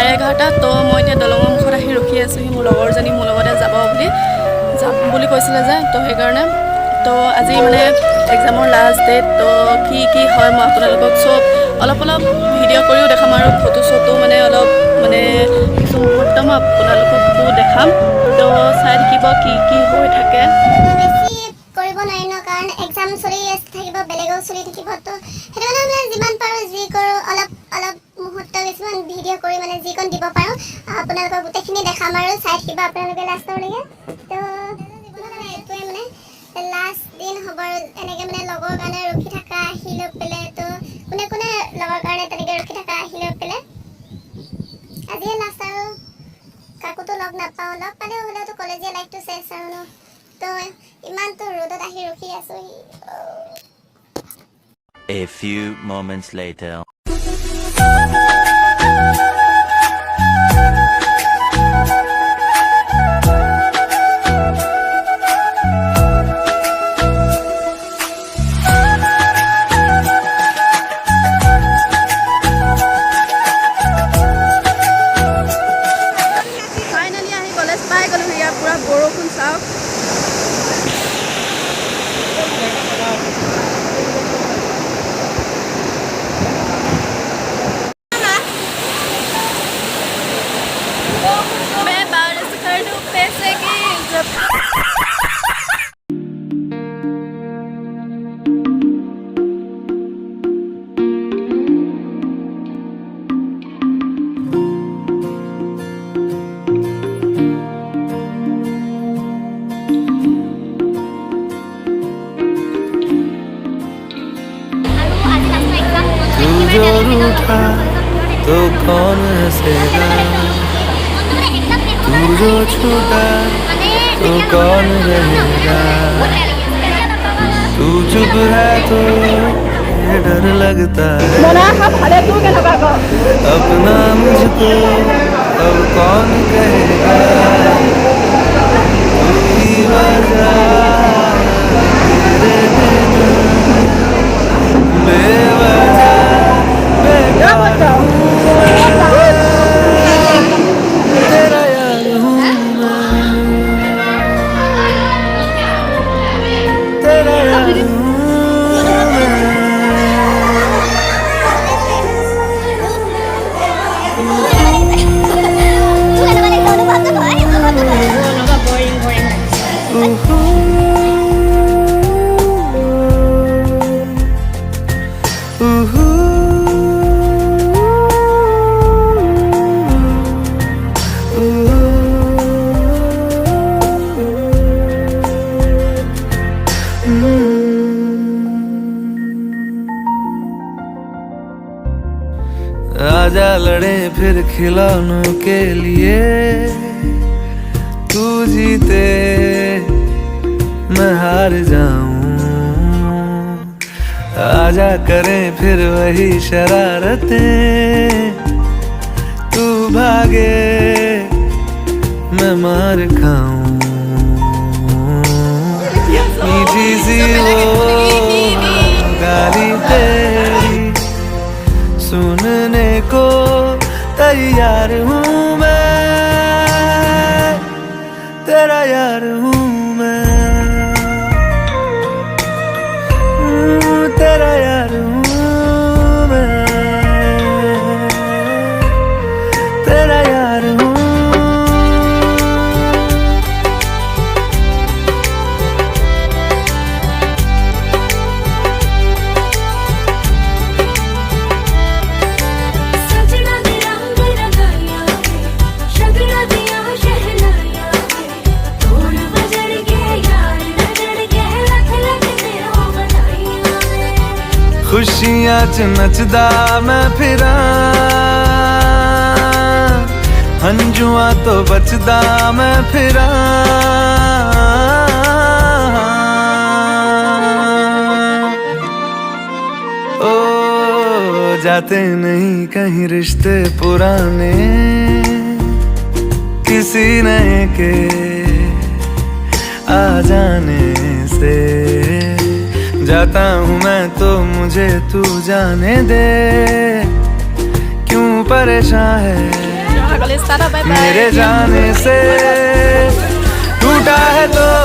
11:30 তো মই এতিয়া দলঙৰ মুখত আহি ৰখি আছোঁহি মোৰ লগৰজনী মোৰ লগতে যাম বুলি কৈছিলে যে তো সেইকাৰণে তো আজি মানে এক্সামৰ লাষ্ট ডেট তো কি হয় মই আপোনালোকক চব অলপ ভিডিঅ' কৰিও দেখাম আৰু ফটো চটো মানে অলপ মানে কিছু মুহূৰ্ত মই আপোনালোককো দেখাম তো চাই থাকিব কি হৈ থাকে কৰিব নাই ন কাৰণ এক্সাম চলি থাকিব বেলেগও চলি থাকিব তো সেইটো কাৰণে মানে যিমান পাৰোঁ যি কৰোঁ অলপ মুহূৰ্ত কিছুমান ভিডিঅ' কৰি মানে যিকণ দিব পাৰোঁ আপোনালোকক গোটেইখিনি দেখাম আৰু চাই থাকিব আপোনালোকে লাষ্টলৈকে তো এইটোৱে মানে লাষ্ট দিন হ'ব আৰু এনেকৈ মানে লগৰ কাৰণে ৰখি থকা আহি লৈ পেলাই তো কোনে লগৰ কাৰণে তেনেকৈ ৰখি থকা আহি লৈ পেলাই আজিয়ে লাষ্ট আৰু কাকোতো লগ নাপাওঁ লগ পালেও হ'লেওতো কলেজীয়া লাইফটো চেছ আৰু ন তো ইমানটো ৰ'দত আহি ৰখি আছোঁহি A few moments later. Finally আহি কলেজ পাই গ'লো ইয়াৰ পুৰা বৰষুণ চাওক जो रूठा तो कौन हंसेगा तू जो छूटा तो कौन रहेगा तू चुप है तो ये डर लगता है अपना मुझको अब कौन कहेगा तू ही वजह तेरे बिना बेवजह तेरा यार हूँ मैं तेरा यार हूँ आजा लड़े फिर खिलौनों के लिए तू जीते मैं हार जाऊं आजा करें फिर वही शरारतें तू भागे मैं मार खाऊं मीठी सी वो गाली तेरी सुनने को तैयार हूँ मैं तेरा यार हूँ मैं तेरा यार हूँ मैं तेरा यार हूँ खुशियां च नचदा मैं फिरा हंजुआ तो बचदा मैं फिरा ओ जाते नहीं कहीं रिश्ते पुराने किसी नए के आ जाने से जाता हूँ मैं तो मुझे तू जाने दे क्यों परेशान है महाकालेश, टाटा बाय बाय। मेरे जाने से टूटा है तो